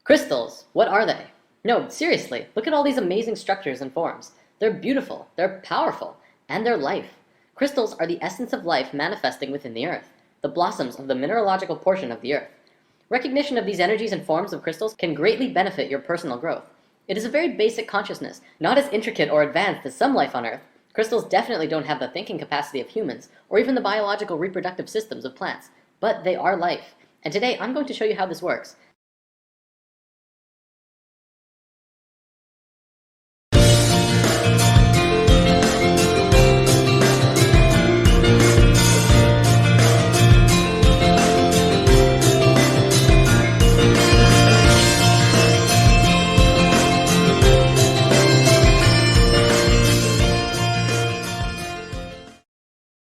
Crystals, what are they? No, seriously, look at all these amazing structures and forms. They're beautiful, they're powerful, and they're life. Crystals are the essence of life manifesting within the earth, the blossoms of the mineralogical portion of the earth. Recognition of these energies and forms of crystals can greatly benefit your personal growth. It is a very basic consciousness, not as intricate or advanced as some life on earth. Crystals definitely don't have the thinking capacity of humans, or even the biological reproductive systems of plants, but they are life. And today I'm going to show you how this works.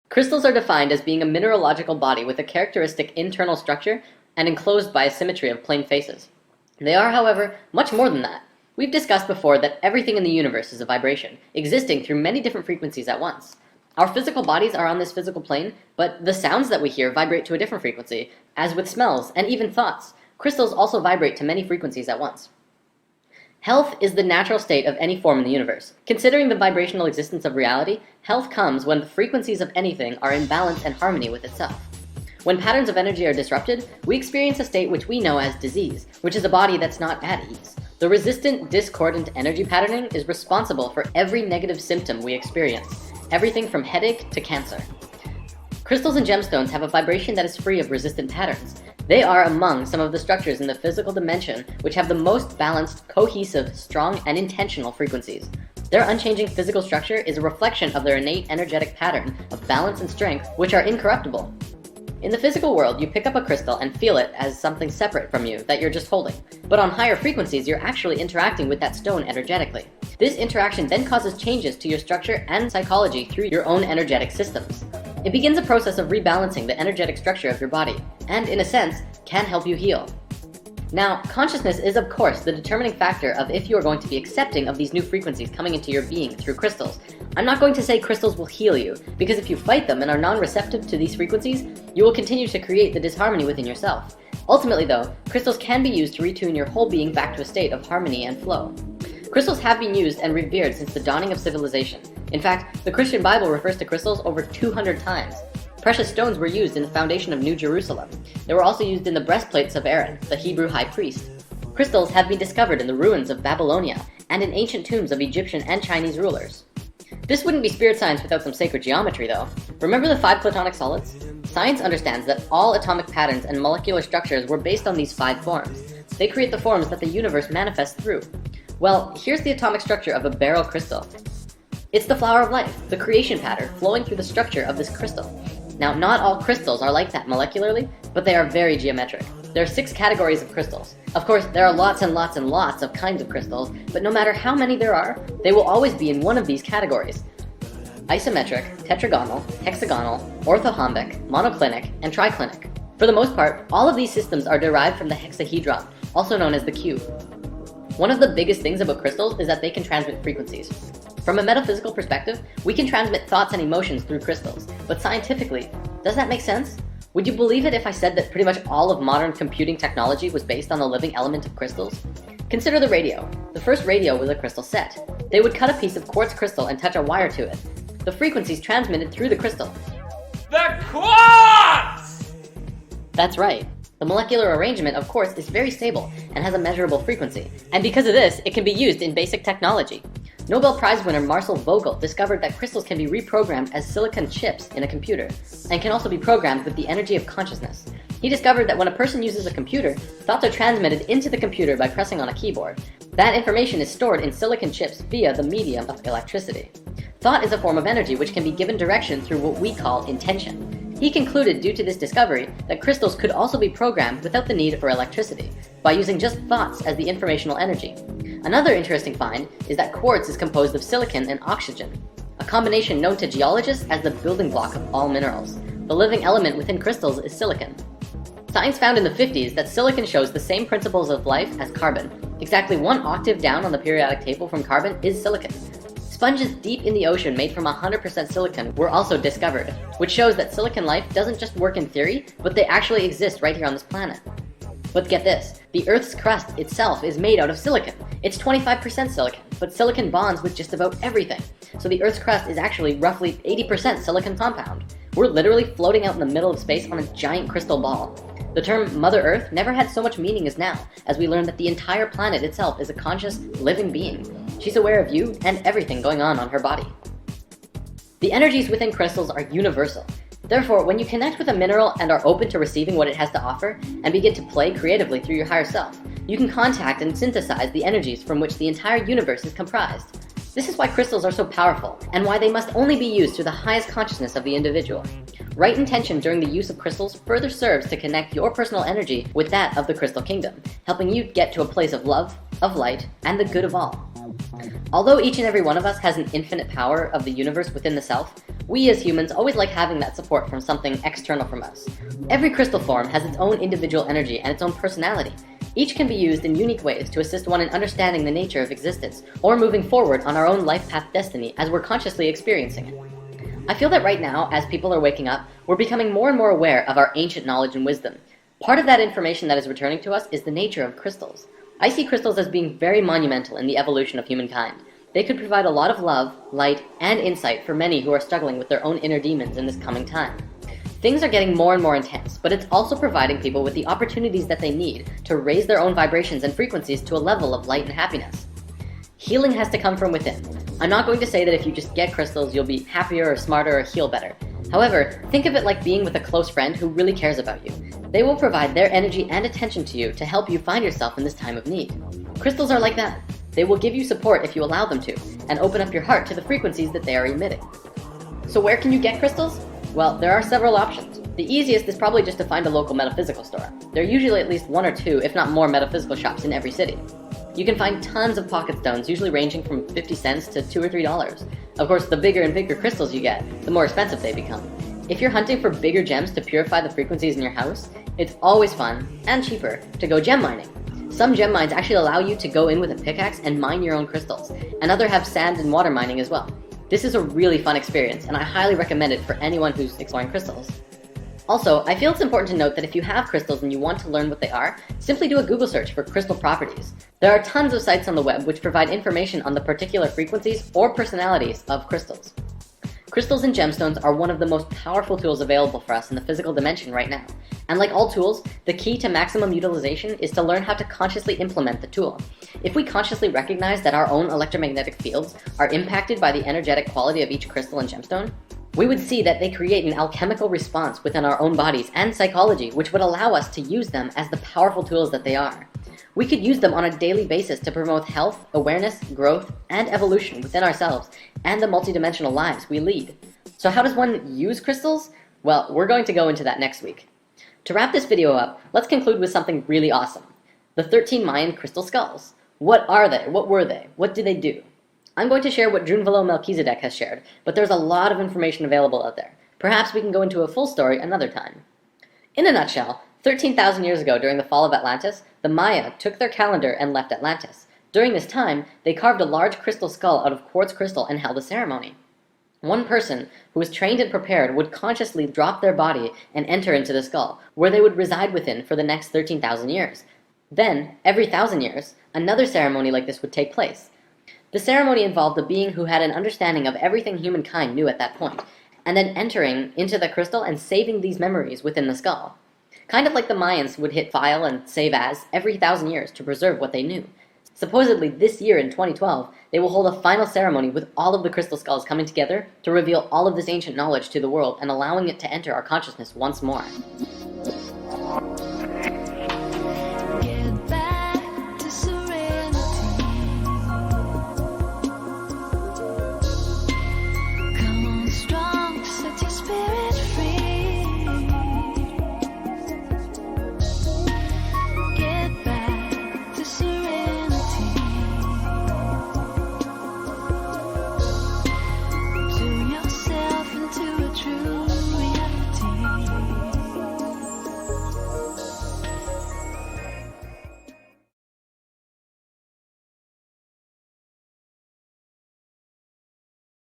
Crystals are defined as being a mineralogical body with a characteristic internal structure and enclosed by a symmetry of plane faces. They are, however, much more than that. We've discussed before that everything in the universe is a vibration, existing through many different frequencies at once. Our physical bodies are on this physical plane, but the sounds that we hear vibrate to a different frequency, as with smells and even thoughts. Crystals also vibrate to many frequencies at once. Health is the natural state of any form in the universe. Considering the vibrational existence of reality, health comes when the frequencies of anything are in balance and harmony with itself. When patterns of energy are disrupted, we experience a state which we know as disease, which is a body that's not at ease. The resistant, discordant energy patterning is responsible for every negative symptom we experience, everything from headache to cancer. Crystals and gemstones have a vibration that is free of resistant patterns. They are among some of the structures in the physical dimension which have the most balanced, cohesive, strong, and intentional frequencies. Their unchanging physical structure is a reflection of their innate energetic pattern of balance and strength, which are incorruptible. In the physical world, you pick up a crystal and feel it as something separate from you that you're just holding. But on higher frequencies, you're actually interacting with that stone energetically. This interaction then causes changes to your structure and psychology through your own energetic systems. It begins a process of rebalancing the energetic structure of your body, and in a sense, can help you heal. Now, consciousness is of course the determining factor of if you are going to be accepting of these new frequencies coming into your being through crystals. I'm not going to say crystals will heal you, because if you fight them and are non-receptive to these frequencies, you will continue to create the disharmony within yourself. Ultimately though, crystals can be used to retune your whole being back to a state of harmony and flow. Crystals have been used and revered since the dawning of civilization. In fact, the Christian Bible refers to crystals over 200 times. Precious stones were used in the foundation of New Jerusalem. They were also used in the breastplates of Aaron, the Hebrew high priest. Crystals have been discovered in the ruins of Babylonia and in ancient tombs of Egyptian and Chinese rulers. This wouldn't be spirit science without some sacred geometry, though. Remember the 5 platonic solids? Science understands that all atomic patterns and molecular structures were based on these 5 forms. They create the forms that the universe manifests through. Well, here's the atomic structure of a beryl crystal. It's the flower of life, the creation pattern flowing through the structure of this crystal. Now, not all crystals are like that molecularly, but they are very geometric. There are 6 categories of crystals. Of course, there are lots and lots and lots of kinds of crystals, but no matter how many there are, they will always be in one of these categories: isometric, tetragonal, hexagonal, orthorhombic, monoclinic, and triclinic. For the most part, all of these systems are derived from the hexahedron, also known as the cube. One of the biggest things about crystals is that they can transmit frequencies. From a metaphysical perspective, we can transmit thoughts and emotions through crystals, but scientifically, does that make sense? Would you believe it if I said that pretty much all of modern computing technology was based on the living element of crystals? Consider the radio. The first radio was a crystal set. They would cut a piece of quartz crystal and touch a wire to it. The frequencies transmitted through the crystal. The quartz! That's right. The molecular arrangement, of course, is very stable and has a measurable frequency. And because of this, it can be used in basic technology. Nobel Prize winner Marcel Vogel discovered that crystals can be reprogrammed as silicon chips in a computer, and can also be programmed with the energy of consciousness. He discovered that when a person uses a computer, thoughts are transmitted into the computer by pressing on a keyboard. That information is stored in silicon chips via the medium of electricity. Thought is a form of energy which can be given direction through what we call intention. He concluded, due to this discovery, that crystals could also be programmed without the need for electricity, by using just thoughts as the informational energy. Another interesting find is that quartz is composed of silicon and oxygen, a combination known to geologists as the building block of all minerals. The living element within crystals is silicon. Science found in the 50s that silicon shows the same principles of life as carbon. Exactly 1 octave down on the periodic table from carbon is silicon. Sponges deep in the ocean made from 100% silicon were also discovered, which shows that silicon life doesn't just work in theory, but they actually exist right here on this planet. But get this, the Earth's crust itself is made out of silicon. It's 25% silicon, but silicon bonds with just about everything. So the Earth's crust is actually roughly 80% silicon compound. We're literally floating out in the middle of space on a giant crystal ball. The term Mother Earth never had so much meaning as now, as we learn that the entire planet itself is a conscious, living being. She's aware of you and everything going on her body. The energies within crystals are universal. Therefore, when you connect with a mineral and are open to receiving what it has to offer, and begin to play creatively through your higher self, you can contact and synthesize the energies from which the entire universe is comprised. This is why crystals are so powerful, and why they must only be used through the highest consciousness of the individual. Right intention during the use of crystals further serves to connect your personal energy with that of the crystal kingdom, helping you get to a place of love, of light, and the good of all. Although each and every one of us has an infinite power of the universe within the self, we as humans always like having that support from something external from us. Every crystal form has its own individual energy and its own personality. Each can be used in unique ways to assist one in understanding the nature of existence, or moving forward on our own life path destiny as we're consciously experiencing it. I feel that right now, as people are waking up, we're becoming more and more aware of our ancient knowledge and wisdom. Part of that information that is returning to us is the nature of crystals. I see crystals as being very monumental in the evolution of humankind. They could provide a lot of love, light, and insight for many who are struggling with their own inner demons in this coming time. Things are getting more and more intense, but it's also providing people with the opportunities that they need to raise their own vibrations and frequencies to a level of light and happiness. Healing has to come from within. I'm not going to say that if you just get crystals, you'll be happier or smarter or heal better. However, think of it like being with a close friend who really cares about you. They will provide their energy and attention to you to help you find yourself in this time of need. Crystals are like that. They will give you support if you allow them to, and open up your heart to the frequencies that they are emitting. So where can you get crystals? Well, there are several options. The easiest is probably just to find a local metaphysical store. There are usually at least one or two, if not more, metaphysical shops in every city. You can find tons of pocket stones, usually ranging from 50 cents to $2 or $3. Of course, the bigger and bigger crystals you get, the more expensive they become. If you're hunting for bigger gems to purify the frequencies in your house, it's always fun, and cheaper, to go gem mining. Some gem mines actually allow you to go in with a pickaxe and mine your own crystals, and others have sand and water mining as well. This is a really fun experience, and I highly recommend it for anyone who's exploring crystals. Also, I feel it's important to note that if you have crystals and you want to learn what they are, simply do a Google search for crystal properties. There are tons of sites on the web which provide information on the particular frequencies or personalities of crystals. Crystals and gemstones are one of the most powerful tools available for us in the physical dimension right now. And like all tools, the key to maximum utilization is to learn how to consciously implement the tool. If we consciously recognize that our own electromagnetic fields are impacted by the energetic quality of each crystal and gemstone, we would see that they create an alchemical response within our own bodies and psychology, which would allow us to use them as the powerful tools that they are. We could use them on a daily basis to promote health, awareness, growth, and evolution within ourselves and the multidimensional lives we lead. So how does one use crystals? Well, we're going to go into that next week. To wrap this video up, let's conclude with something really awesome. The 13 Mayan crystal skulls. What are they? What were they? What do they do? I'm going to share what Drunvalo Melchizedek has shared, but there's a lot of information available out there. Perhaps we can go into a full story another time. In a nutshell, 13,000 years ago during the fall of Atlantis, the Maya took their calendar and left Atlantis. During this time, they carved a large crystal skull out of quartz crystal and held a ceremony. One person who was trained and prepared would consciously drop their body and enter into the skull, where they would reside within for the next 13,000 years. Then, every 1,000 years, another ceremony like this would take place. The ceremony involved a being who had an understanding of everything humankind knew at that point, and then entering into the crystal and saving these memories within the skull. Kind of like the Mayans would hit file and save as every 1,000 years to preserve what they knew. Supposedly this year in 2012, they will hold a final ceremony with all of the crystal skulls coming together to reveal all of this ancient knowledge to the world and allowing it to enter our consciousness once more.